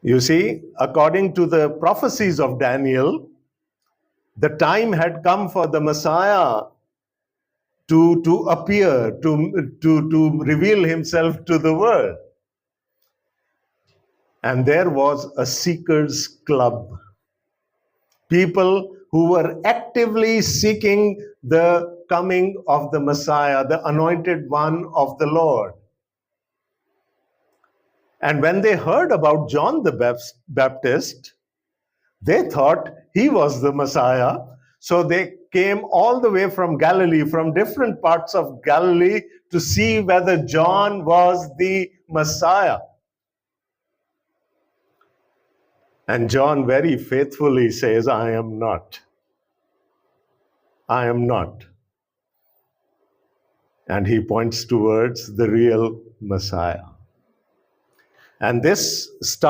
You see, according to the prophecies of Daniel, the time had come for the Messiah to appear, to reveal himself to the world. And there was a seekers club, people who were actively seeking the coming of the Messiah, the anointed one of the Lord. And when they heard about John the Baptist, they thought he was the Messiah. So they came all the way from Galilee, from different parts of Galilee, to see whether John was the Messiah. And John very faithfully says, I am not. I am not. And he points towards the real Messiah. And this starts